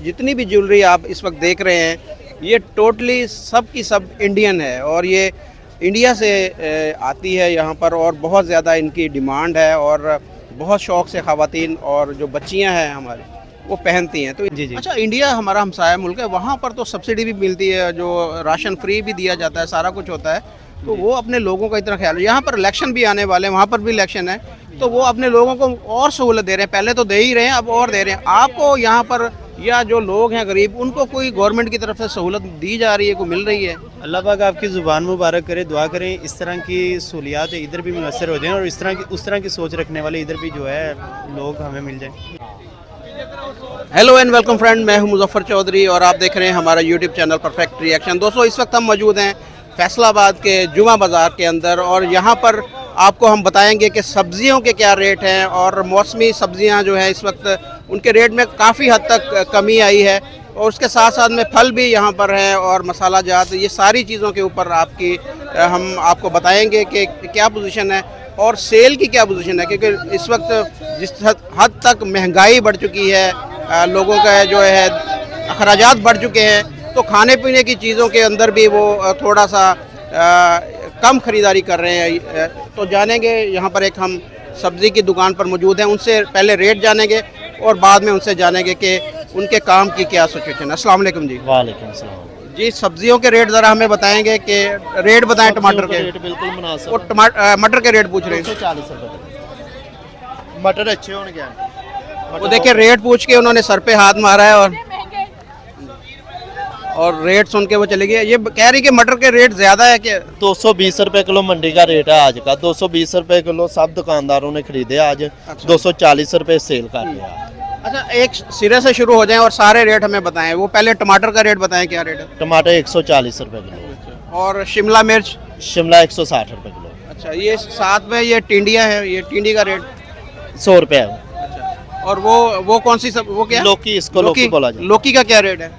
जितनी भी ज्वेलरी आप इस वक्त देख रहे हैं ये टोटली सब की सब इंडियन है और ये इंडिया से आती है यहाँ पर और बहुत ज़्यादा इनकी डिमांड है और बहुत शौक़ से ख़वातीन और जो बच्चियाँ हैं हमारी वो पहनती हैं। तो जी। अच्छा, इंडिया हमारा हमसाया मुल्क है, वहाँ पर तो सब्सिडी भी मिलती है, जो राशन फ्री भी दिया जाता है, सारा कुछ होता है, तो वो अपने लोगों का इतना ख्याल है। यहाँ पर इलेक्शन भी आने वाले हैं, वहाँ पर भी इलेक्शन है, तो वो अपने लोगों को और सहूलत दे रहे हैं। पहले तो दे ही रहे हैं, अब और दे रहे हैं। आपको यहाँ पर या जो लोग हैं गरीब, उनको कोई गवर्नमेंट की तरफ से सहूलत दी जा रही है, कोई मिल रही है? अल्लाह पाक आपकी ज़ुबान मुबारक करे, दुआ करें इस तरह की सहूलियात इधर भी मुयसर हो जाएँ और इस तरह की उस तरह की सोच रखने वाले इधर भी जो है लोग हमें मिल जाएँ। हेलो एंड वेलकम फ्रेंड, मैं हूं मुजफ्फर चौधरी और आप देख रहे हैं हमारा यूट्यूब चैनल परफेक्ट रिएक्शन। दोस्तों, इस वक्त हम मौजूद हैं फैसलाबाद के जुमा बाज़ार के अंदर और यहाँ पर आपको हम बताएंगे कि सब्ज़ियों के क्या रेट हैं और मौसमी सब्ज़ियाँ जो हैं इस वक्त उनके रेट में काफ़ी हद तक कमी आई है और उसके साथ साथ में फल भी यहाँ पर हैं और मसाला जात, ये सारी चीज़ों के ऊपर हम आपको बताएंगे कि क्या पोजीशन है और सेल की क्या पोजीशन है, क्योंकि इस वक्त जिस हद तक महंगाई बढ़ चुकी है, लोगों का जो है अखराजात बढ़ चुके हैं, तो खाने पीने की चीज़ों के अंदर भी वो थोड़ा सा कम ख़रीदारी कर रहे हैं। तो जानेंगे, यहाँ पर एक हम सब्ज़ी की दुकान पर मौजूद हैं, उनसे पहले रेट जानेंगे और बाद में उनसे जानेंगे कि उनके काम की क्या सिचुएशन है। अस्सलाम वालेकुम जी। वालेकुम सलाम जी, सब्जियों के रेट ज़रा हमें बताएंगे कि रेट बताएं। टमाटर के रेट बिल्कुल मुनासिब और मटर के रेट पूछ रहे हैं। 140 रुपये मटर अच्छे होने क्या वो देखिए रेट पूछ के उन्होंने सर पे हाथ मारा है और रेट सुन के वो चले गए। ये कह रही कि मटर के रेट ज़्यादा है कि 220 रुपये किलो मंडी का रेट है आज का। 220 रुपये किलो सब दुकानदारों ने खरीदे आज। अच्छा। 240 रुपये सेल कर दिया। अच्छा, एक सिरे से शुरू हो जाएं और सारे रेट हमें बताएं। वो पहले टमाटर का रेट बताएं, क्या रेट है? टमाटर 140 रुपये किलो और शिमला मिर्च? शिमला 160 रुपये किलो। अच्छा, ये साथ में ये टिंडिया है, ये टिंडी का रेट 100 रुपये है। अच्छा, और वो कौन सी वो क्या? लौकी, इसको लौकी बोला जाए। लौकी का क्या रेट है?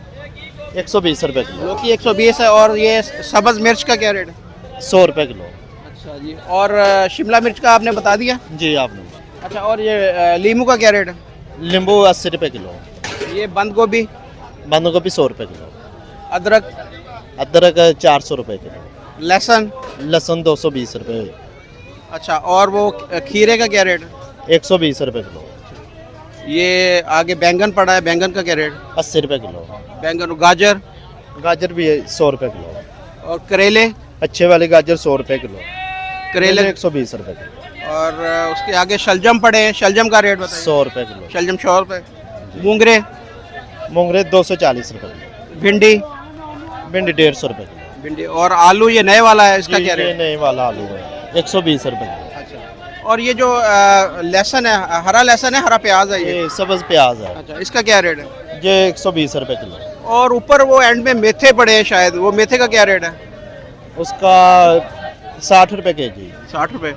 120 रुपये किलो। लौकी 120 है। और ये सब्ज़ मिर्च का क्या रेट है? 100 रुपये किलो। अच्छा जी। और शिमला मिर्च का आपने बता दिया जी आपने। अच्छा, और ये लीमू का क्या रेट है? नींबू 80 रुपये किलो। ये बंद गोभी? बंद गोभी 100 रुपये किलो। अदरक? अदरक 400 रुपये किलो। लहसुन? लहसुन 220 रुपये। अच्छा, और वो खीरे का क्या रेट है? 120 रुपये किलो। ये आगे बैंगन पड़ा है, बैंगन का क्या रेट? 80 रुपये किलो। बैंगन? गाजर? गाजर भी 100 रुपये किलो। और करेले? अच्छे वाले गाजर 100 रुपये किलो। करेले 120 रुपये किलो। और उसके आगे शलजम पड़े हैं, शलजम का रेट बताइए। 100 रुपये किलो। शलजम 100 रुपये। मूंगरे? मूंगरे 240 रुपये किलो। भिंडी? भिंडी 150 रुपये किलो। भिंडी। और आलू ये नए वाला है, इसका क्या ये रेट? नए वाला आलू है 120 रुपये किलो। अच्छा, और ये जो लहसुन है, हरा लहसुन है, हरा प्याज है ये सब्ज़ प्याज है। अच्छा, इसका क्या रेट है? ये 120 रुपये किलो। और ऊपर वो एंड में मेथे पड़े हैं शायद, वो मेथे का क्या रेट है? उसका 60 रुपये के जी। 60 रुपये।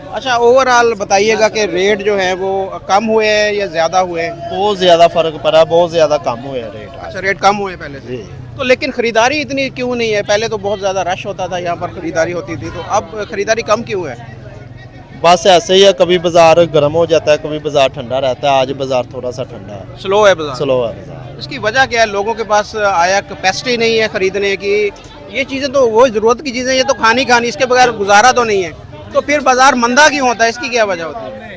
अच्छा, ओवरऑल बताइएगा कि रेट जो है वो कम हुए हैं या ज़्यादा हुए हैं? बहुत ज़्यादा फ़र्क पड़ा, बहुत ज़्यादा कम हुए हैं रेट। अच्छा, रेट कम हुए हैं पहले से। तो लेकिन ख़रीदारी इतनी क्यों नहीं है? पहले तो बहुत ज़्यादा रश होता था, यहाँ पर ख़रीदारी होती थी, तो अब ख़रीदारी कम क्यों है? बस ऐसे ही है, कभी बाजार गर्म हो जाता है, कभी बाजार ठंडा रहता है। आज बाजार थोड़ा सा ठंडा है, स्लो है बाजार। स्लो है बाजार। इसकी वजह क्या है? लोगों के पास आया कैपेसिटी नहीं है ख़रीदने की। ये चीज़ें तो वो ज़रूरत की चीज़ें, ये तो खानी, इसके बगैर गुजारा तो नहीं है, तो फिर बाजार मंदा क्यों होता है? इसकी क्या वजह होती है?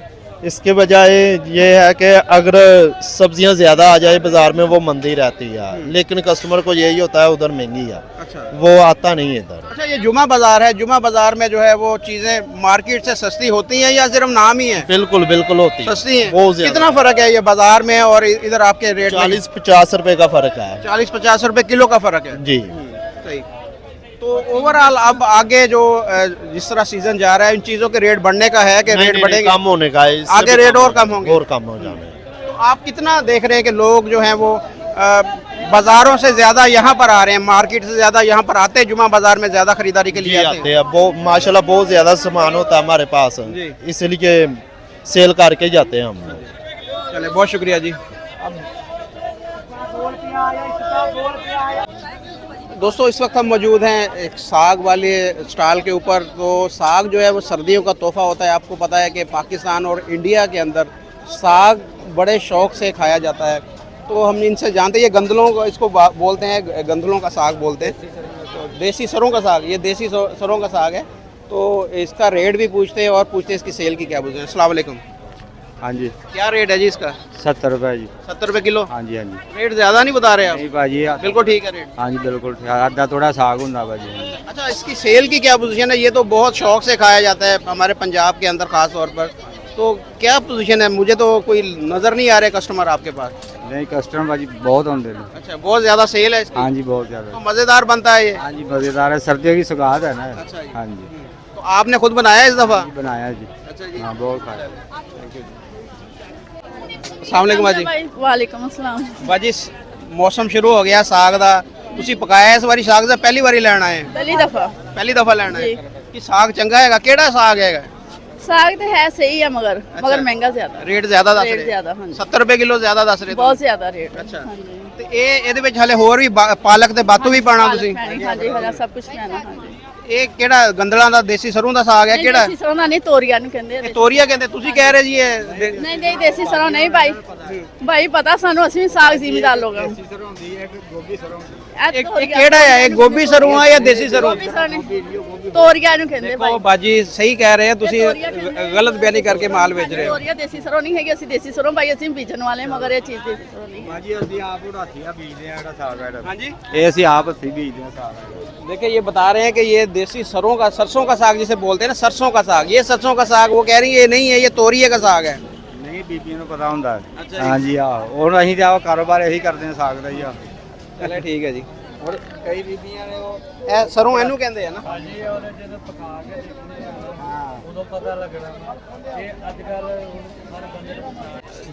इसके बजाय ये है कि अगर सब्जियां ज़्यादा आ जाए बाजार में वो मंदी रहती है, लेकिन कस्टमर को यही होता है उधर महंगी है, अच्छा, वो आता नहीं है इधर। अच्छा, ये जुमा बाजार है, जुमा बाजार में जो है वो चीज़ें मार्केट से सस्ती होती हैं या सिर्फ नाम ही है? बिल्कुल बिल्कुल होती है, सस्ती है। बहुत ज़्यादा। कितना फ़र्क है ये बाजार में और इधर आपके रेट में? 40-50 रुपए का फ़र्क है। 40-50 रुपए किलो का फ़र्क है जी। सही। तो ओवरऑल अब आगे जो जिस तरह सीजन जा रहा है, इन चीज़ों के रेट बढ़ने का है कि रेट बढ़ेंगे? कम होने का है, इससे आगे भी रेट और कम होंगे? और कम हो जाने। तो आप कितना देख रहे हैं कि लोग जो हैं वो बाज़ारों से ज़्यादा यहाँ पर आ रहे हैं, मार्केट से ज़्यादा यहाँ पर आते हैं, जुमा बाज़ार में ज़्यादा खरीदारी के लिए आते हैं? बहुत माशाल्लाह बहुत ज़्यादा सामान होता है हमारे पास, इसलिए सेल करके जाते हैं हम। चले, बहुत शुक्रिया जी। दोस्तों, इस वक्त हम मौजूद हैं एक साग वाले स्टॉल के ऊपर। तो साग जो है वो सर्दियों का तोहफ़ा होता है। आपको पता है कि पाकिस्तान और इंडिया के अंदर साग बड़े शौक़ से खाया जाता है तो हम इनसे जानते हैं, ये गंदलों को इसको बोलते हैं, गंदलों का साग बोलते हैं, तो देसी सरों का साग, ये देसी सरों का साग है। तो इसका रेट भी पूछते हैं और पूछते हैं इसकी सेल की क्या बोलते हैं। अस्सलाम वालेकुम। हाँ जी, क्या रेट है जी इसका? 70 रुपये जी। 70 रुपये किलो? हाँ जी, हाँ जी। रेट ज़्यादा नहीं बता रहे आप? नहीं भाजी, बिल्कुल ठीक है रेट। हाँ जी बिल्कुल, आधा थोड़ा साग होता भाजी। अच्छा, इसकी सेल की क्या पोजीशन है? ये तो बहुत शौक से खाया जाता है हमारे पंजाब के अंदर ख़ास तौर पर, तो क्या पोजीशन है? मुझे तो कोई नज़र नहीं आ रहे कस्टमर आपके पास। नहीं, कस्टमर भाजी बहुत होते हैं। अच्छा, बहुत ज़्यादा सेल है इसकी? हाँ जी, बहुत ज़्यादा। तो मज़ेदार बनता है ये? हाँ जी, मज़ेदार है, सर्दियों की सौगात है ना। अच्छा जी। हाँ जी, तो आपने खुद बनाया इस दफ़ा? बनाया जी। अच्छा जी। हाँ, बहुत खाया। अस्सलाम वालेकुम बाजी। वालेकुम अस्सलाम। बाजी मौसम शुरू हो गया साग ਦਾ, ਤੁਸੀਂ ਪਕਾਇਆ ਇਸ ਵਾਰੀ ਸਾਗ ਦਾ? ਪਹਿਲੀ ਵਾਰੀ ਲੈਣ ਆਏ? ਪਹਿਲੀ ਦਫਾ ਲੈਣ ਆਏ ਕਿ ਸਾਗ ਚੰਗਾ ਹੈਗਾ? ਕਿਹੜਾ ਸਾਗ ਹੈਗਾ? साग तो है सही है मगर महंगा ज्यादा। ਰੇਟ ਜ਼ਿਆਦਾ ਦੱਸ रेट ਰਹੇ? ज्यादा, हाँ जी। 70 ਰੁਪਏ ਕਿਲੋ ਜ਼ਿਆਦਾ ਦੱਸ ਰਹੇ बहुत ज्यादा रेट। अच्छा। हाँ जी। ਤੇ ਇਹਦੇ ਵਿੱਚ ਹਲੇ ਹੋਰ ਵੀ ਪਾਲਕ ਤੇ ਬਾਤੂ ਵੀ ਪਾਣਾ ਤੁਸੀਂ? हाँ जी, हाँ सब कुछ लेना। हाँ जी। ਇਹ ਕਿਹੜਾ ਗੰਦਲਾਂ ਦਾ ਦੇਸੀ ਸਰੋਂ ਦਾ ਸਾਗ ਹੈ ਕਿਹੜਾ? देसी सरों नहीं, तोरिया नहीं कहते। ਇਹ ਤੋਰੀਆ ਕਹਿੰਦੇ, ਤੁਸੀਂ ਕਹਿ ਰਹੇ ਜੀ ਇਹ नहीं नहीं, देसी सरों नहीं भाई। भाई पता सानू ਅਸੀਂ ਸਾਗ ਜ਼ਿਮੀਦਾਰ ਲੋਕਾਂ ਨੂੰ। ਇਹ ਕਿਹੜਾ ਹੈ? ਇਹ ਗੋਭੀ ਸਰੋਂ ਆ ਜਾਂ ਦੇਸੀ ਸਰੋਂ? ਤੋਰੀਆ ਨੂੰ ਕਹਿੰਦੇ ਭਾਈ। ਦੇਖੋ ਬਾਜੀ ਸਹੀ ਕਹਿ ਰਹੇ ਆ ਤੁਸੀਂ, ਗਲਤ ਬਿਆਨੀ ਕਰਕੇ ਮਾਲ ਵੇਚ ਰਹੇ ਹੋ। ਤੋਰੀਆ ਦੇਸੀ ਸਰੋਂ ਨਹੀਂ ਹੈਗੀ, ਅਸੀਂ ਦੇਸੀ ਸਰੋਂ ਭਾਈ ਅਸੀਂ ਬੀਜਣ ਵਾਲੇ, ਮਗਰ ਇਹ ਚੀਜ਼ ਦੇਸੀ ਸਰੋਂ ਨਹੀਂ ਹੈ। भाजी ਅਸੀਂ ਆਪ ਉਡਾਥੀਆ ਬੀਜਦੇ ਆ ਜਿਹੜਾ ਸਾਗ ਹੈ। हाँ जी। ਇਹ ਅਸੀਂ ਆਪ ਹੱਥੀਂ ਬੀਜਦੇ ਆ ਸਾਗ। देखिए ये बता रहे हैं कि ये देसी सरसों का साग जिसे बोलते हैं ना, सरसों का साग, ये सरसों का साग, वो कह रही है ये नहीं है, ये तोरिए का साग है। ਨਹੀਂ ਬੀਬੀਆਂ ਨੂੰ ਪਤਾ ਹੁੰਦਾ। ਅੱਛਾ ਜੀ। ਹਾਂ ਜੀ, ਆਹ ਹੁਣ ਅਸੀਂ ਤਾਂ ਆਹ ਕਾਰੋਬਾਰ ਇਹੀ ਕਰਦੇ ਆ ਸਾਗ ਦਾ ਹੀ ਆ। चले ठीक है जी। और कई बीबियां ने वो ए सरों एनू कहते हैं ना? ਹਾਂਜੀ, ਔਰ ਜਦੋਂ ਪਕਾ ਕੇ ਦੇਖਦੇ ਆ ਉਦੋਂ ਪਤਾ ਲੱਗਣਾ ਇਹ ਅੱਜ ਕੱਲ ਹਰ ਬੰਦੇ ਨੂੰ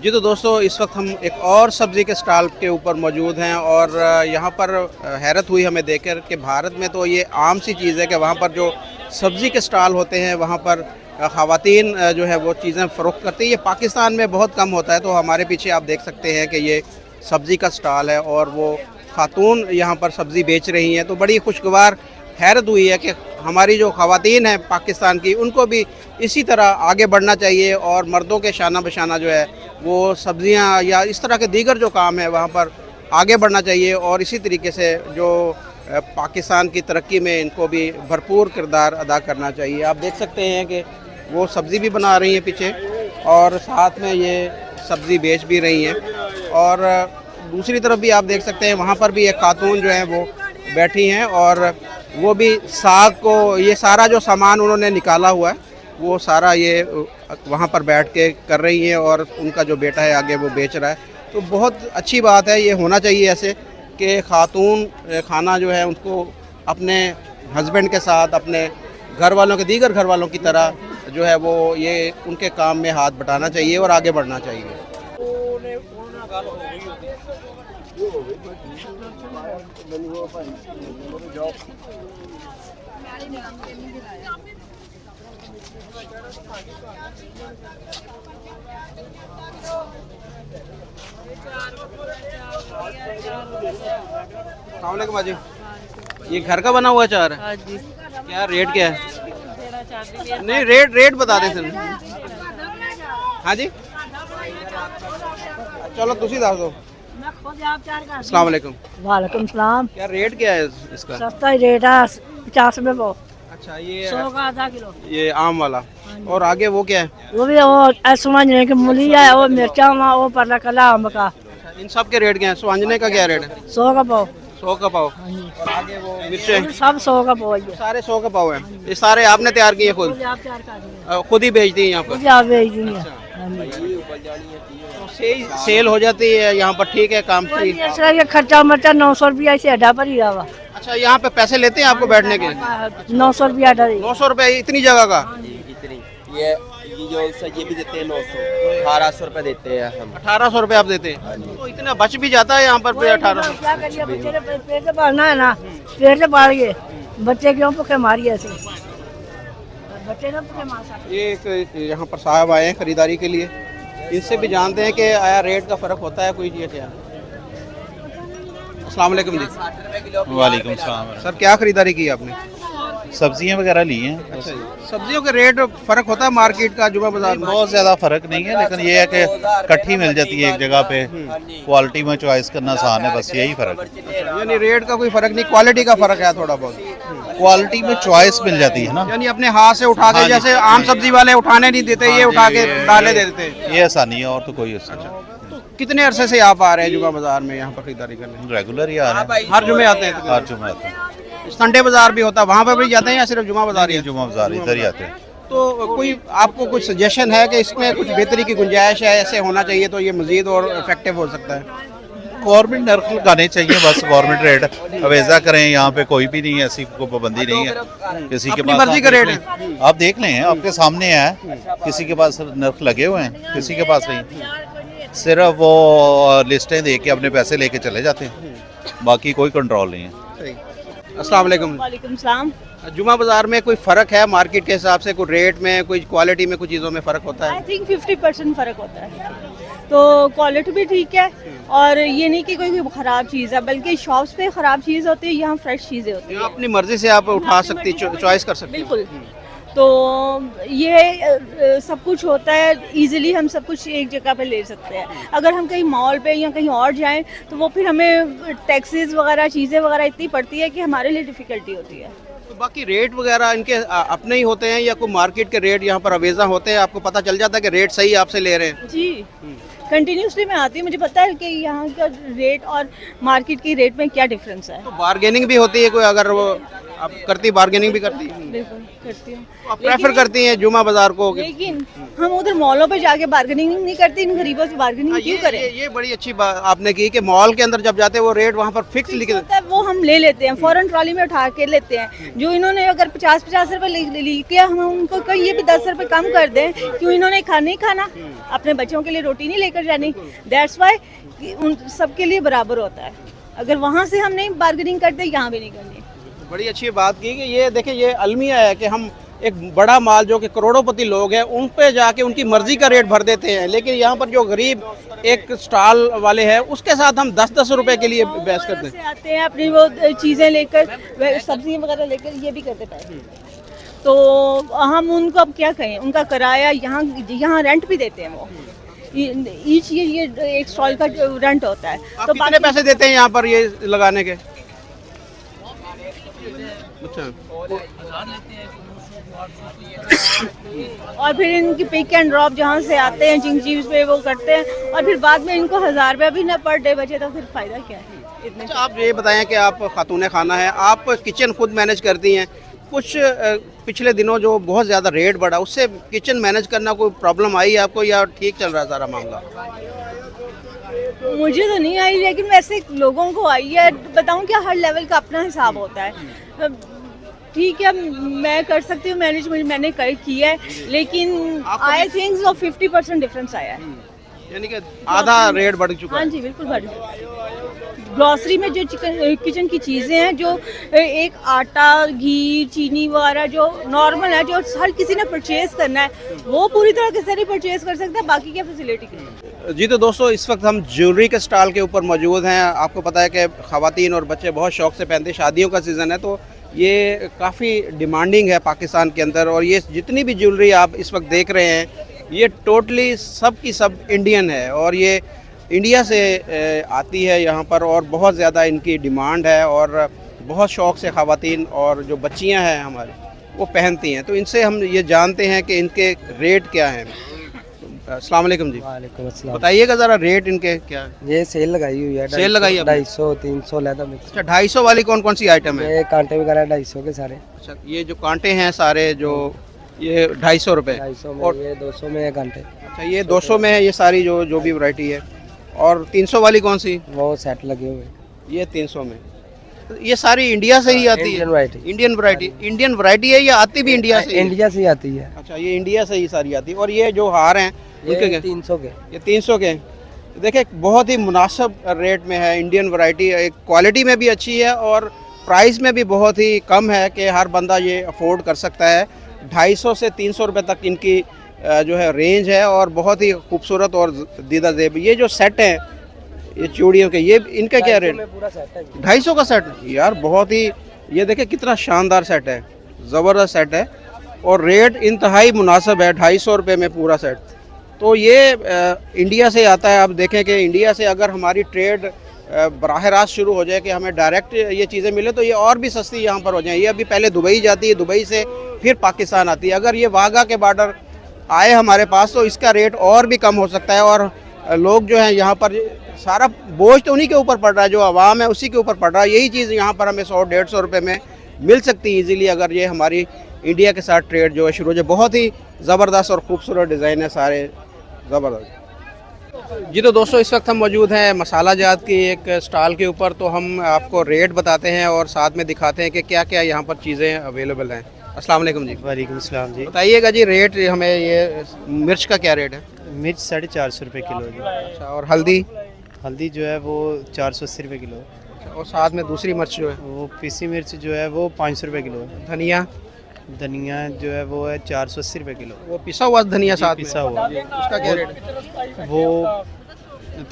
जी तो दोस्तों, इस वक्त हम एक और सब्ज़ी के स्टॉल के ऊपर मौजूद हैं और यहाँ पर हैरत हुई हमें देखकर कि भारत में तो ये आम सी चीज़ है कि वहाँ पर जो सब्ज़ी के स्टॉल होते हैं वहाँ पर ख़वातीन जो है वो चीज़ें फ़रोख्त करती है। ये पाकिस्तान में बहुत कम होता है। तो हमारे पीछे आप देख सकते हैं कि ये सब्ज़ी का स्टॉल है और वो खातून यहाँ पर सब्ज़ी बेच रही हैं। तो बड़ी खुशगवार हैरत हुई है कि हमारी जो ख़वातीन हैं पाकिस्तान की, उनको भी इसी तरह आगे बढ़ना चाहिए और मर्दों के शाना बशाना जो है वो सब्ज़ियाँ या इस तरह के दीगर जो काम है वहाँ पर आगे बढ़ना चाहिए और इसी तरीके से जो पाकिस्तान की तरक्की में इनको भी भरपूर किरदार अदा करना चाहिए। आप देख सकते हैं कि वो सब्ज़ी भी बना रही हैं पीछे और साथ में ये सब्ज़ी बेच भी रही हैं। और दूसरी तरफ भी आप देख सकते हैं वहाँ पर भी एक खातून जो है वो बैठी हैं और वो भी साग को, ये सारा जो सामान उन्होंने निकाला हुआ है वो सारा ये वहाँ पर बैठ के कर रही हैं और उनका जो बेटा है आगे वो बेच रहा है। तो बहुत अच्छी बात है, ये होना चाहिए ऐसे कि खातून खाना जो है उनको अपने हस्बैंड के साथ, अपने घर वालों के, दीगर घर वालों की तरह जो है वो ये उनके काम में हाथ बटाना चाहिए और आगे बढ़ना चाहिए। अस्सलाम वालेकुम बाजी। ये घर का बना हुआ अचार है? हाँ जी। क्या रेट क्या है? नहीं, रेट बता दें सर। हाँ जी, चलो तुसी दस दो। अस्सलाम वालेकुम। वालेकुम सलाम। क्या रेट क्या है इसका? सस्ता ही रेट है, 50 रुपए वो। अच्छा, ये 100 का आधा किलो। ये आम वाला। और आगे वो क्या है? वो भी वो समझने की मूली है, वो मिर्चा वो परला कला अम्ब का। इन सब के रेट क्या है? सुहांजने का क्या रेट है? 100 का पाव। 100 का पाव। और आगे वो मिर्चें सब 100 का पाव है। सारे 100 का पाव है। ये सारे आपने तैयार किए खुद? आप तैयार कर दिए। खुद ही बेचती हैं यहाँ पर? मुझे आप भेज देंगे। हाँ जी। तो सेल हो जाती है यहाँ पर? ठीक है, काम सही। इस तरह के खर्चा मर्चा 900 रुपया से अड्डा पर ही रहा। अच्छा, यहाँ पे पैसे लेते हैं आपको बैठने के? 900 रुपया अड्डा। 900 रुपये इतनी जगह का? इतनी ये जो ये भी देते हैं 900, 1800 रुपये देते हैं हम। 1800 रुपये आप देते हैं? तो इतना बच भी जाता है यहाँ पर 1800? क्या करिए, बच्चे ने पेट से पालना है ना, पेट से पाल के बच्चे क्यों भूखे मारिए ऐसे, बच्चे ना भूखे मार सकते। ये एक यहाँ पर साहब आए हैं खरीदारी के लिए, इनसे भी जानते हैं कि आया रेट का फ़र्क होता है कोई? क्या? अस्सलाम वालेकुम जी। वालेकुम सलाम। सर क्या खरीदारी की आपने? सब्जियां वगैरह ली हैं। अच्छा जी। सब्जियों के रेट फर्क होता है मार्केट का जुमा बाजार में? बहुत ज़्यादा फ़र्क नहीं है, लेकिन ये है कि इकट्ठी मिल जाती है एक जगह पे, क्वालिटी में चॉइस करना आसान है, बस यही फ़र्क है। यानी रेट का कोई फर्क नहीं, क्वालिटी का फर्क है थोड़ा बहुत। क्वालिटी में चॉइस मिल जाती है ना। यानी अपने हाथ से उठा के, हाँ जी। जैसे आम सब्जी वाले उठाने नहीं देते, ये उठा के डाले दे देते हैं। ये आसानी है और तो कोई आसानी तो कितने अरसे से आप आ रहे हैं जुमा बाजार में यहाँ पर खरीदारी करने? रेगुलर ही आ रहा है, हर जुमे आते हैं? हर जुम्मे आते हैं। संडे बाजार भी होता है, वहाँ पर भी जाते हैं या सिर्फ जुमा बाजार ही है? जुम्मा बाजार इधर ही आते हैं। तो कोई आपको कुछ सजेशन है कि इसमें कुछ बेहतरी की गुंजाइश है, ऐसे होना चाहिए तो ये मजीद और इफेक्टिव हो सकता है? गवर्नमेंट नर्ख लगाने चाहिए, बस गवर्नमेंट रेट अवेजा करें। यहाँ पे कोई भी नहीं है, ऐसी कोई पाबंदी नहीं है किसी के अपनी पास। मर्जी का रेट है। आप देख लें, आपके सामने है, किसी के पास नर्ख लगे हुए हैं, किसी के पास नहीं। सिर्फ वो लिस्टें दे के अपने पैसे लेके चले जाते हैं, बाकी कोई कंट्रोल नहीं है। अस्सलाम वालेकुम। वालेकुम सलाम। जुमा बाजार में कोई फ़र्क है मार्केट के हिसाब से? कोई रेट में, कोई क्वालिटी में, कुछ चीज़ों में फ़र्क होता आई है? थिंक 50% फ़र्क होता है। तो क्वालिटी भी ठीक है, और ये नहीं कि कोई ख़राब चीज़ है, बल्कि शॉप्स पे ख़राब चीज़ होती है, यहाँ फ्रेश चीज़ें होती हैं। यहाँ अपनी मर्जी से आप उठा सकती, चॉइस कर सकती। बिल्कुल। तो ये सब कुछ होता है, इजीली हम सब कुछ एक जगह पे ले सकते हैं। अगर हम कहीं मॉल पे या कहीं और जाएं तो वो फिर हमें टैक्सेस वगैरह, चीज़ें वगैरह इतनी पड़ती है कि हमारे लिए डिफ़िकल्टी होती है। तो बाकी रेट वगैरह इनके अपने ही होते हैं या कोई मार्केट के रेट यहाँ पर अवेजा होते हैं? आपको पता चल जाता है कि रेट सही आपसे ले रहे हैं? जी, कंटिन्यूसली मैं आती हूँ, मुझे पता है कि यहाँ का रेट और मार्केट की रेट में क्या डिफरेंस है। तो बार्गेनिंग भी होती है कोई? अगर वो आप करती, बार्गेनिंग भी करती हैं? बिल्कुल करती हूँ। आप प्रेफर करती हैं जुमा बाजार को? लेकिन हम उधर मॉलों पे जाके बार्गेनिंग नहीं करते, इन गरीबों से बार्गेनिंग क्यों करें? ये बड़ी अच्छी बात आपने की कि मॉल के अंदर जब जाते हैं वो रेट वहाँ पर फिक्स लिखे होता है, वो हम ले लेते हैं, फौरन ट्रॉली में उठा के लेते हैं। जो इन्होंने अगर 50-50 रुपए ले के, हम उनको कहीं ये भी 10 रुपए कम कर दें, क्यों इन्होंने खाना ही खाना, अपने बच्चों के लिए रोटी नहीं लेकर जानी। दैट्स वाई उन सबके लिए बराबर होता है। अगर वहाँ से हम नहीं बार्गेनिंग करते, यहाँ भी नहीं करनी। बड़ी अच्छी बात की कि ये देखिए, ये अलमिया है कि हम एक बड़ा माल जो कि करोड़ोंपति लोग हैं उन पे जाके उनकी मर्जी का रेट भर देते हैं, लेकिन यहाँ पर जो गरीब एक स्टॉल वाले हैं उसके साथ हम 10-10 रुपए के लिए बहस करते हैं। आते हैं अपनी वो चीज़ें लेकर, सब्जी वगैरह लेकर, ये भी करते पैसे। तो हम उनको अब क्या कहें, उनका किराया यहाँ रेंट भी देते हैं वो। ईच ये एक स्टॉल का रेंट होता है। तो कितने पैसे देते हैं यहाँ पर ये लगाने के? अच्छा। और फिर इनकी पिक एंड ड्रॉप जहाँ से आते हैं, जिन चीज पे वो करते हैं, और फिर बाद में इनको 1000 रुपया भी ना पर डे बचे तो फिर फायदा क्या है इतने। अच्छा, आप ये बताएं कि आप खातून खाना है, आप किचन खुद मैनेज करती हैं। कुछ पिछले दिनों जो बहुत ज़्यादा रेट बढ़ा, उससे किचन मैनेज करना कोई प्रॉब्लम आई आपको या ठीक चल रहा है सारा मामला? मुझे तो नहीं आई, लेकिन वैसे लोगों को आई है। बताऊं क्या, हर लेवल का अपना हिसाब होता है। ठीक है, मैं कर सकती हूँ मैनेज, मैंने किया है, लेकिन आई थिंक 50% डिफरेंस आया है। यानी कि आधा रेट बढ़ चुका है। हाँ जी, बिल्कुल बढ़ चुका। ग्रॉसरी में जो किचन की चीज़ें हैं, जो एक आटा, घी, चीनी वगैरह जो नॉर्मल है, जो हर किसी ने परचेज करना है, वो पूरी तरह से नहीं परचेज कर सकता। बाकी क्या फैसिलिटी की। जी तो दोस्तों, इस वक्त हम ज्वेलरी के स्टॉल के ऊपर मौजूद हैं। आपको पता है कि ख़वातीन और बच्चे बहुत शौक़ से पहनते हैं, शादियों का सीज़न है, तो ये काफ़ी डिमांडिंग है पाकिस्तान के अंदर। और ये जितनी भी ज्वेलरी आप इस वक्त देख रहे हैं, ये टोटली सब की सब इंडियन है, और ये इंडिया से आती है यहाँ पर, और बहुत ज़्यादा इनकी डिमांड है, और बहुत शौक़ से ख़वातीन और जो बच्चियाँ हैं हमारी वो पहनती हैं। तो इनसे हम ये जानते हैं कि इनके रेट क्या हैं। अस्सलाम वालेकुम जी। वालेकुम अस्सलाम। बताइएगा ज़रा रेट इनके क्या है? ये सेल लगाई हुई है। सेल लगाई है 250-300 लेदर मिक्स। अच्छा, 250 वाली कौन कौन सी आइटम है? ये कांटे वगैरह 250 के सारे। अच्छा, ये जो कांटे हैं सारे, जो ये 250 रुपये, 250 में, और ये 200 में है कांटे। अच्छा, ये 200 में है ये सारी जो भी वैरायटी है। और 300 वाली कौन सी? वो सेट लगे हुए। ये 300 में। तो ये सारी इंडिया से ही आती है? Indian variety. इंडियन वैरायटी है या आती भी इंडिया से? इंडिया से ही आती है। अच्छा, ये इंडिया से ही सारी आती है। और ये जो हार हैं उनके ये क्या? 300 के। ये 300 के। देखिए, बहुत ही मुनासिब रेट में है, इंडियन वैरायटी, एक क्वालिटी में भी अच्छी है और प्राइस में भी बहुत ही कम है कि हर बंदा ये अफोर्ड कर सकता है। 250 से 300 रुपये तक इनकी जो है रेंज है, और बहुत ही खूबसूरत और दीदा जेब। ये जो सेट हैं ये चूड़ियों के, ये इनका क्या रेट? 250 का सेट यार, बहुत ही, ये देखें कितना शानदार सेट है, ज़बरदस्त सेट है और रेट इंतहाई मुनासिब है, 250 रुपये में पूरा सेट। तो ये इंडिया से आता है। आप देखें कि इंडिया से अगर हमारी ट्रेड बराह रास्त शुरू हो जाए कि हमें डायरेक्ट ये चीज़ें मिले तो ये और भी सस्ती यहाँ पर हो जाए। ये अभी पहले दुबई जाती है, दुबई से फिर पाकिस्तान आती है। अगर ये वाघा के बॉर्डर आए हमारे पास तो इसका रेट और भी कम हो सकता है और लोग जो हैं यहाँ पर सारा बोझ तो उन्हीं के ऊपर पड़ रहा है, जो आवाम है उसी के ऊपर पड़ रहा है। यही चीज़ यहाँ पर हमें 100-150 रुपये में मिल सकती है ईज़िली अगर ये हमारी इंडिया के साथ ट्रेड जो है शुरू हो जाए। बहुत ही ज़बरदस्त और ख़ूबसूरत डिज़ाइन है, सारे ज़बरदस्त। जी तो दोस्तों, इस वक्त हम मौजूद हैं मसाला जात की एक स्टॉल के ऊपर। तो हम आपको रेट बताते हैं और साथ में दिखाते हैं कि क्या क्या यहाँ पर चीज़ें अवेलेबल हैं। अस्सलाम वालेकुम जी। वालेकुम अस्सलाम जी। बताइएगा जी रेट हमें, ये मिर्च का क्या रेट है? मिर्च 450 रुपये किलो जी। अच्छा, और हल्दी? हल्दी जो है वो 480 रुपये किलो है। अच्छा, और साथ में दूसरी मिर्च जो है? वो पीसी मिर्च जो है वो 500 रुपये किलो है। धनिया? धनिया जो है वो है 480 रुपये किलो। वो पिसा हुआ धनिया साथ में? पिसा हुआ। उसका क्या रेट है? वो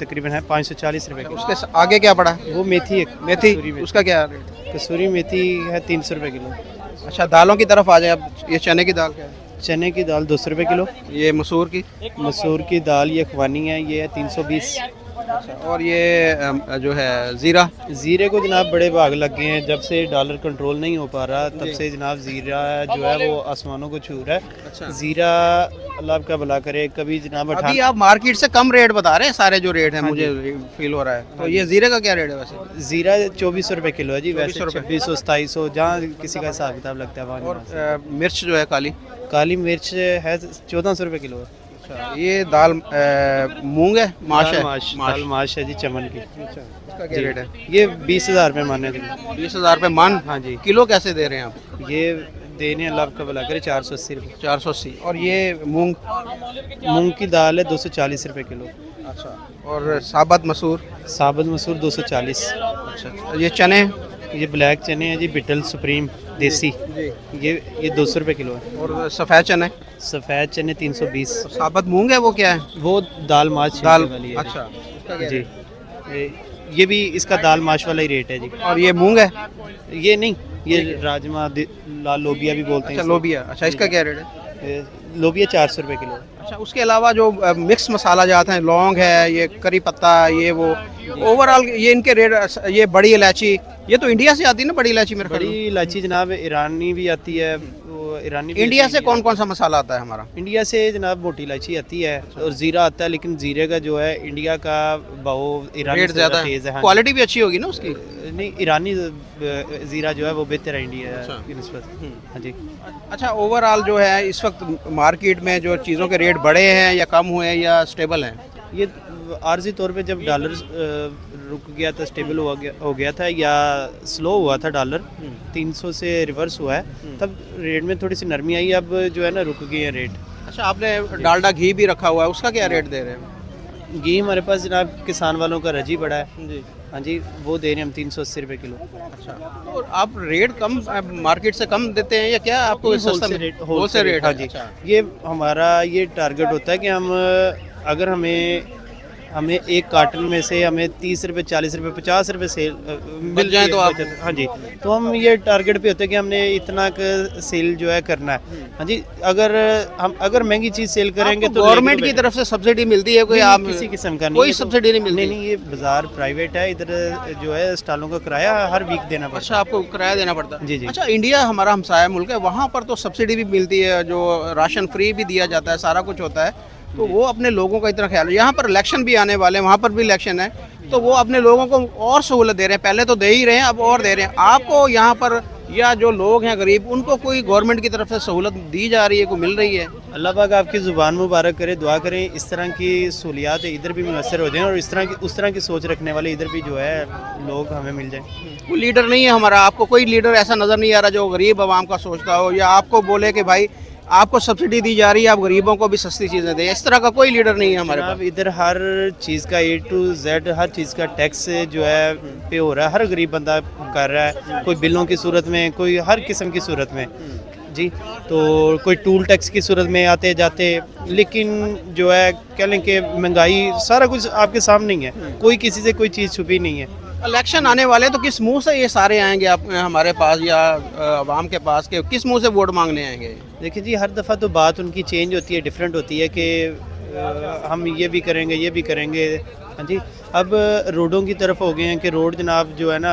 तकरीबन है 540 रुपये किलो। उसके आगे क्या पड़ा? वो मेथी है, मेथी, कसूरी मेथी। उसका क्या रेट? कसूरी मेथी है 300 रुपये किलो। अच्छा, दालों की तरफ आ जाए अब। ये चने की दाल क्या है? चने की दाल 200 रुपये किलो। ये मसूर की? मसूर की दाल ये अखवानी है, ये है 320। और ये जो है ज़ीरा? ज़ीरे को जनाब बड़े भाग लग गए हैं, जब से डॉलर कंट्रोल नहीं हो पा रहा तब से जनाब ज़ीरा जो है वो आसमानों को छू रहा है। अच्छा। ज़ीरा अल्लाह आपका भला करे। कभी जनाब अभी आप मार्केट से कम रेट बता रहे हैं, सारे जो रेट है मुझे फील हो रहा है। तो ये ज़ीरे का क्या रेट है वैसे? ज़ीरा 2400 रुपये किलो है जी। वैसे 2400 रुपये। 2600-2700 जहाँ किसी का हिसाब किताब लगता है वहाँ। और मिर्च जो है काली? काली मिर्च है 1400 रुपये किलो है। अच्छा, ये दाल मूंग है, माश है? दाल माश है जी, चमन की। अच्छा, इसका क्या रेट है? ये 20,000 रुपये माने जी। 20,000 रुपये मन? हाँ जी। किलो कैसे दे रहे हैं आप? ये देने अल्लाह आपका भला करे 480 रुपये। 480। और ये मूंग? मूंग की दाल है 240 रुपये किलो। अच्छा, और साबत मसूर? साबुत मसूर 240। अच्छा, ये चने? ये ब्लैक चने हैं जी, बिटल सुप्रीम देसी, ये 200 रुपये किलो है। और सफ़ेद चने? सफ़ेद चने 320। साबत मूंग है वो क्या है? वो दाल माश दाल वाली है। अच्छा, उसका क्या जी। रेट? ये भी इसका दाल माश वाला ही रेट है जी। और ये मूंग है? ये नहीं, ये राजमा लाल लोबिया भी बोलते हैं। अच्छा, लोबिया। अच्छा, इसका क्या रेट है? लोबिया 400 रुपये किलो। अच्छा, उसके अलावा जो मिक्स मसाला जाते हैं, लौंग है, ये करी पत्ता, ये वो ओवरऑल ये इनके रेट। ये बड़ी इलायची, ये तो इंडिया से आती है ना बड़ी इलायची मेरे ख्याल बड़ी में? इलायची जनाब ईरानी भी आती है, वो ईरानी भी इंडिया आती से है। कौन कौन सा मसाला आता है हमारा? इंडिया से जनाब मोटी इलायची आती है और ज़ीरा आता है, लेकिन ज़ीरे का जो है इंडिया का भाव ईरानी रेट से ज़्यादा तेज़ है। है, हाँ क्वालिटी भी अच्छी होगी ना उसकी? जी। नहीं, ईरानी ज़ीरा जो है वो बेहतर है इंडिया अच्छा। की निस्बत। हाँ जी। अच्छा, ओवरऑल जो है इस वक्त मार्केट में जो चीज़ों के रेट बढ़े हैं या कम हुए हैं या स्टेबल हैं? ये आर्जी तौर पे जब डॉलर रुक गया था, स्टेबल हो गया था या स्लो हुआ था डॉलर, 300 से रिवर्स हुआ है, तब रेट में थोड़ी सी नरमी आई। अब जो है ना रुक गई है रेट। अच्छा, आपने डालडा घी भी रखा हुआ है, उसका क्या रेट दे रहे हैं? घी हमारे पास जनाब किसान वालों का रजी बड़ा है। जी। हाँ जी, वो दे रहे हैं हम 380 रुपये किलो। अच्छा, तो आप रेट कम मार्केट से कम देते हैं या क्या आपको सस्ता रेट होलसेल रेट? हाँ जी। ये हमारा ये टारगेट होता है कि हम अगर हमें एक कार्टन में से हमें 30 रुपये, 40 रुपये, 50 रुपये सेल मिल जाए तो आप। हाँ जी, तो हम ये टारगेट पे होते हैं कि हमने इतना सेल जो है करना है। हाँ जी, अगर महंगी चीज़ सेल करेंगे तो गवर्नमेंट की तरफ से सब्सिडी मिलती है कोई? आप किसी किस्म का नहीं, कोई ये तो- सब्सिडी नहीं मिलती? नहीं, ये बाजार प्राइवेट है, इधर जो है स्टॉलों का किराया हर वीक देना पड़ता अच्छा, आपको किराया देना पड़ता है? जी, जी। अच्छा, इंडिया हमारा हमसाया मुल्क है, वहाँ पर तो सब्सिडी भी मिलती है, जो राशन फ्री भी दिया जाता है, सारा कुछ होता है। तो वो अपने लोगों का इतना ख्याल है। यहाँ पर इलेक्शन भी आने वाले हैं, वहाँ पर भी इलेक्शन है, तो वो अपने लोगों को और सहूलत दे रहे हैं। पहले तो दे ही रहे हैं, अब और दे रहे हैं। आपको यहाँ पर या जो लोग हैं गरीब, उनको कोई गवर्नमेंट की तरफ से सहूलत दी जा रही है, कोई मिल रही है? अल्लाह पाक आपकी ज़ुबान मुबारक करे, दुआ करें इस तरह की सहूलियात इधर भी मुयसर हो जाएं और उस तरह की सोच रखने वाले इधर भी जो है लोग हमें मिल जाएं। कोई लीडर नहीं है हमारा? आपको कोई लीडर ऐसा नज़र नहीं आ रहा जो गरीब आवाम का सोचता हो या आपको बोले कि भाई आपको सब्सिडी दी जा रही है, आप गरीबों को भी सस्ती चीज़ें दें? इस तरह का कोई लीडर नहीं है हमारे पास। जनाब इधर हर चीज़ का A to Z हर चीज़ का टैक्स जो है पे हो रहा है, हर गरीब बंदा कर रहा है, कोई बिलों की सूरत में, कोई हर किस्म की सूरत में जी। तो कोई टूल टैक्स की सूरत में आते जाते, लेकिन जो है कह लें कि महंगाई सारा कुछ आपके सामने ही है, कोई किसी से कोई चीज़ छुपी नहीं है। इलेक्शन आने वाले हैं, तो किस मुंह से ये सारे आएंगे आप हमारे पास या आवाम के पास के किस मुंह से वोट मांगने आएंगे? देखिए जी, हर दफ़ा तो बात उनकी चेंज होती है, डिफरेंट होती है कि हम ये भी करेंगे, ये भी करेंगे। हाँ जी, अब रोडों की तरफ हो गए हैं कि रोड जनाब जो है ना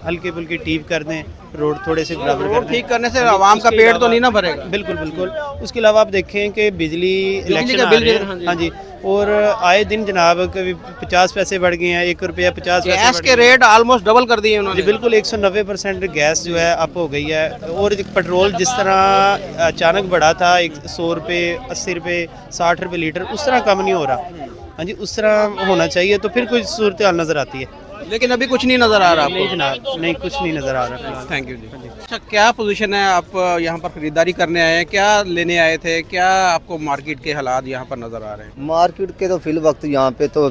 हल्के फुल्के ठीक कर दें, रोड थोड़े से बराबर कर दें। ठीक करने से आवाम का पेट तो नहीं ना भरेगा। बिल्कुल बिल्कुल। उसके अलावा आप देखें कि बिजली इलेक्शन आ रहे हैं, हाँ जी, और आए दिन जनाब कभी 50 पैसे बढ़ गए हैं, 1 रुपया 50 पैसे गैस के रेट ऑलमोस्ट डबल कर दिए उन्होंने। जी बिल्कुल, 190% गैस जो है अप हो गई है। और पेट्रोल जिस तरह अचानक बढ़ा था 100 रुपये, 80 रुपये, 60 रुपये लीटर, उस तरह कम नहीं हो रहा। हाँ जी, उस तरह होना चाहिए तो फिर कोई सूरत हाल नज़र आती है। लेकिन अभी कुछ नहीं नजर आ रहा नहीं आपको। जनाब, नहीं, कुछ नहीं नज़र आ रहा फिलहाल। थैंक यू जी। अच्छा, क्या पोजीशन है, आप यहाँ पर खरीदारी करने आए हैं, क्या लेने आए थे, क्या आपको मार्केट के हालात यहाँ पर नजर आ रहे हैं? मार्केट के तो फिल वक्त यहाँ पे तो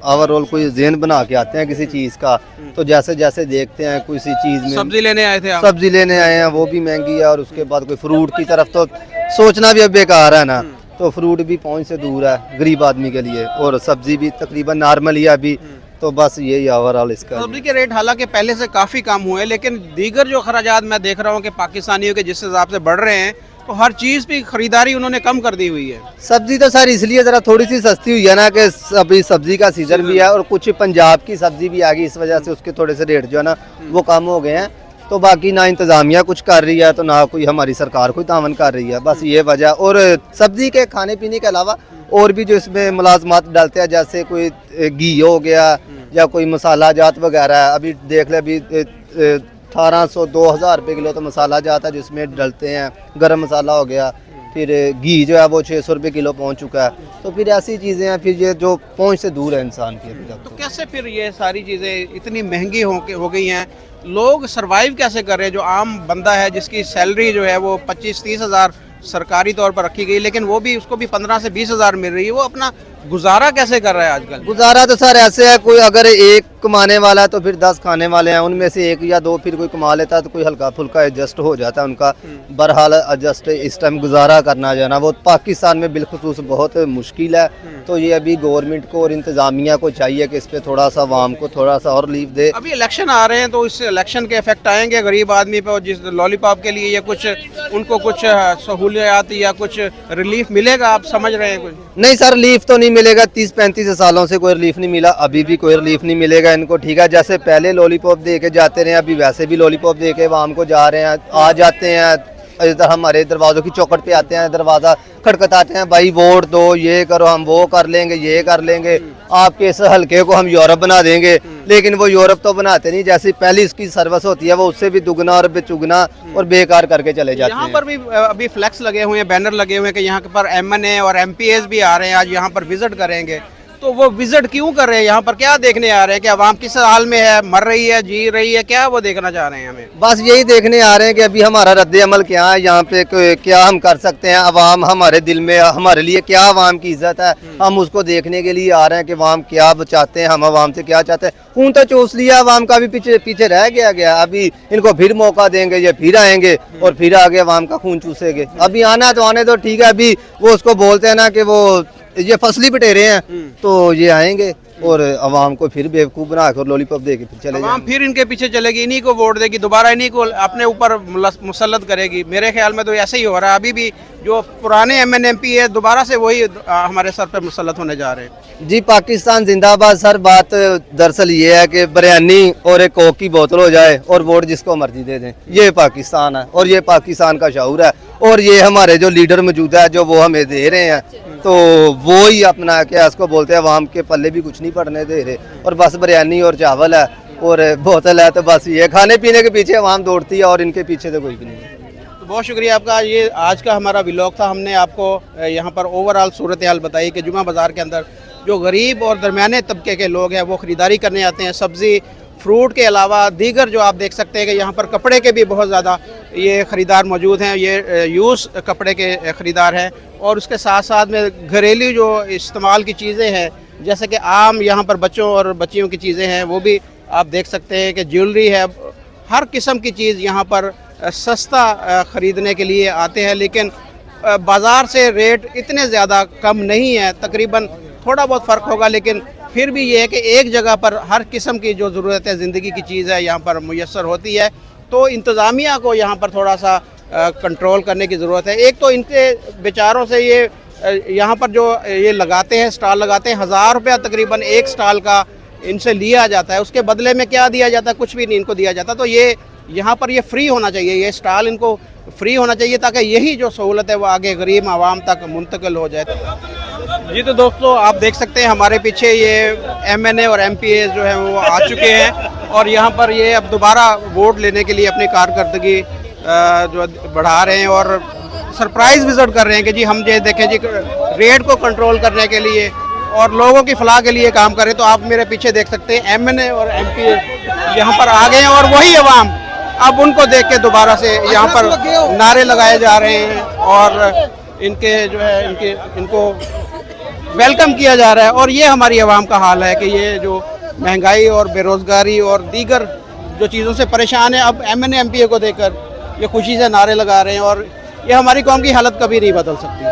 ओवरऑल कोई ज़हन बना के आते हैं किसी चीज़ का, तो जैसे जैसे देखते हैं किसी चीज़ में सब्जी लेने आए थे आप? सब्जी लेने आए हैं, वो भी महंगी है, और उसके बाद कोई फ्रूट की तरफ तो सोचना भी अब बेकार है ना, तो फ्रूट भी पहुँच से दूर है गरीब आदमी के लिए, और सब्जी भी तकरीबन नॉर्मल ही है अभी, तो बस यही ओवरऑल इसका। सब्जी के रेट हालांकि पहले से काफ़ी कम हुए, लेकिन दीगर जो खराजात मैं देख रहा हूँ कि पाकिस्तानियों के जिस हिसाब से बढ़ रहे हैं, तो हर चीज़ की खरीदारी उन्होंने कम कर दी हुई है। सब्जी तो सर इसलिए ज़रा थोड़ी सी सस्ती हुई है ना कि अभी सब्जी का सीज़न भी है, और कुछ पंजाब की सब्जी भी आ गई, इस वजह से उसके थोड़े से रेट जो है ना वो कम हो गए हैं। तो बाकी ना इंतज़ामिया कुछ कर रही है, तो ना कोई हमारी सरकार कोई तावन कर रही है, बस ये वजह। और सब्जी के खाने पीने के अलावा और भी जो इसमें मुलाजमात डालते हैं, जैसे कोई घी हो गया या कोई मसाला जात वगैरह, अभी देख ले अभी 1800-2000 रुपये किलो तो मसाला जात है जिसमें डलते हैं। गरम मसाला हो गया, फिर घी जो है वो 600 रुपये किलो पहुंच चुका है। तो फिर ऐसी चीज़ें हैं, फिर ये जो पहुंच से दूर है इंसान की अभी तक। तो कैसे फिर ये सारी चीज़ें इतनी महंगी हो गई हैं, लोग सरवाइव कैसे कर रहे हैं? जो आम बंदा है जिसकी सैलरी जो है वो 25-30 हज़ार सरकारी तौर पर रखी गई, लेकिन वो भी उसको भी 15 से 20 हज़ार मिल रही है, वो अपना गुजारा कैसे कर रहा है आजकल? गुजारा तो सर ऐसे है, कोई अगर एक कमाने वाला है तो फिर 10 खाने वाले हैं, उनमें से 1 या 2 फिर कोई कमा लेता है, तो कोई हल्का फुल्का एडजस्ट हो जाता है उनका। बहरहाल एडजस्ट इस टाइम गुजारा करना जो है ना वो पाकिस्तान में बिलखुसूस बहुत मुश्किल है। तो ये अभी गवर्नमेंट को और इंतज़ामिया को चाहिए कि इस पर थोड़ा सा आवाम को थोड़ा सा और रिलीफ दे। अभी इलेक्शन आ रहे हैं, तो इस इलेक्शन के इफेक्ट आएंगे गरीब आदमी पे, और जिस लॉलीपॉप के लिए या कुछ उनको कुछ सहूलियात या कुछ रिलीफ मिलेगा, आप समझ रहे हैं कुछ? नहीं सर, रिलीफ तो नहीं मिलेगा। 30-35 सालों से कोई रिलीफ नहीं मिला, अभी भी कोई रिलीफ नहीं मिलेगा इनको। ठीक है, जैसे पहले लॉलीपॉप दे के जाते रहे, अभी वैसे भी लॉलीपॉप दे के आवाम को जा रहे हैं, आ जाते हैं इधर हमारे दरवाज़ों की चौखट पे आते हैं, दरवाज़ा खटखटाते हैं, भाई वोट दो, ये करो, हम वो कर लेंगे, ये कर लेंगे, आपके इस हल्के को हम यूरोप बना देंगे। लेकिन वो यूरोप तो बनाते नहीं, जैसे पहली इसकी सर्विस होती है वो उससे भी दुगना और बेचुगना और बेकार करके चले जाते हैं। यहाँ पर भी अभी फ्लैक्स लगे हुए हैं, बैनर लगे हुए हैं कि यहाँ पर MNA और MPs भी आ रहे हैं, आज यहाँ पर विजिट करेंगे। तो वो विजिट क्यों कर रहे हैं? यहाँ पर क्या देखने आ रहे हैं कि आवाम किस हाल में है, मर रही है, जी रही है, क्या वो देखना चाह रहे हैं हमें? बस यही देखने आ रहे हैं कि अभी हमारा रद्द अमल क्या है, यहाँ पे क्या हम कर सकते हैं। अवाम हमारे दिल में, हमारे लिए क्या अवाम की इज्जत है, हम उसको देखने चाहते हैं आ रहे हैं कि अवाम क्या चाहते हैं, हम अवाम से क्या चाहते हैं। खून तो चूस लिया अवाम का, भी पीछे पीछे रह गया। अभी इनको फिर मौका देंगे, ये फिर आएंगे और फिर आगे अवाम का खून चूसेंगे। अभी आना तो आने दो, ठीक है। अभी वो उसको बोलते हैं ना कि वो ये फसली बटेरे हैं, तो ये आएंगे और अवाम को फिर बेवकूफ़ बना कर लॉलीपॉप दे के फिर चले आवाम जाएंगे। फिर इनके पीछे चलेगी, इन्हीं को वोट देगी, दोबारा इन्हीं को अपने ऊपर मुसल्लत करेगी। मेरे ख्याल में तो ऐसे ही हो रहा है। अभी भी जो पुराने MN MP है, दोबारा से वही हमारे सर पे मुसल्लत होने जा रहे हैं। जी, पाकिस्तान जिंदाबाद। सर बात दरअसल ये है कि बिरयानी और एक कोक की बोतल हो जाए और वोट जिसको मर्जी दे दें, ये पाकिस्तान है और ये पाकिस्तान का शऊर है। और ये हमारे जो लीडर मौजूद है जो वो हमें दे रहे हैं, तो वो ही अपना क्या इसको बोलते हैं, अवाम के पल्ले भी कुछ नहीं पड़ने दे रहे, और बस बिरयानी और चावल है और बोतल है, तो बस ये खाने पीने के पीछे अवाम दौड़ती है और इनके पीछे तो कोई भी नहीं है। तो बहुत शुक्रिया आपका। ये आज का हमारा व्लॉग था। हमने आपको यहाँ पर ओवरऑल सूरत हाल बताई कि जुमा बाज़ार के अंदर जो गरीब और दरमियाने तबके के लोग हैं वो ख़रीदारी करने आते हैं। सब्ज़ी, फ्रूट के अलावा दीगर जो आप देख सकते हैं कि यहाँ पर कपड़े के भी बहुत ज़्यादा ये ख़रीदार मौजूद हैं। ये यूज़ कपड़े के ख़रीदार हैं, और उसके साथ साथ में घरेलू जो इस्तेमाल की चीज़ें हैं, जैसे कि आम यहाँ पर बच्चों और बच्चियों की चीज़ें हैं, वो भी आप देख सकते हैं कि ज्वेलरी है। हर किस्म की चीज़ यहाँ पर सस्ता ख़रीदने के लिए आते हैं, लेकिन बाज़ार से रेट इतने ज़्यादा कम नहीं है। तकरीबन थोड़ा बहुत फ़र्क होगा, लेकिन फिर भी ये है कि एक जगह पर हर किस्म की जो ज़रूरत है ज़िंदगी की चीज़ है यहाँ पर मुयस्सर होती है। तो इंतज़ामिया को यहाँ पर थोड़ा सा कंट्रोल करने की ज़रूरत है। एक तो इनके बेचारों से ये यहाँ पर जो ये लगाते हैं, स्टॉल लगाते हैं, 1000 रुपया तकरीबन एक स्टॉल का इनसे लिया जाता है। उसके बदले में क्या दिया जाता है? कुछ भी नहीं इनको दिया जाता। तो ये यहाँ पर ये फ्री होना चाहिए, ये स्टॉल इनको फ्री होना चाहिए ताकि यही जो सहूलत है वो आगे गरीब आवाम तक मुंतकिल हो जाए। जी तो दोस्तों आप देख सकते हैं हमारे पीछे ये MNA और MPA जो है वो आ चुके हैं और यहाँ पर ये अब दोबारा वोट लेने के लिए अपनी कारकर्दगी जो बढ़ा रहे हैं और सरप्राइज़ विज़िट कर रहे हैं कि जी हम ये देखें जी रेट को कंट्रोल करने के लिए और लोगों की फलाह के लिए काम करें। तो आप मेरे पीछे देख सकते हैं MNA और MPA यहाँ पर आ गए हैं और वही अवाम अब उनको देख के दोबारा से यहाँ पर नारे लगाए जा रहे हैं और इनके जो है इनको वेलकम किया जा रहा है। और ये हमारी आवाम का हाल है कि ये जो महंगाई और बेरोज़गारी और दीगर जो चीज़ों से परेशान है, अब MNA MPA को देखकर ये खुशी से नारे लगा रहे हैं और ये हमारी कौम की हालत कभी नहीं बदल सकती।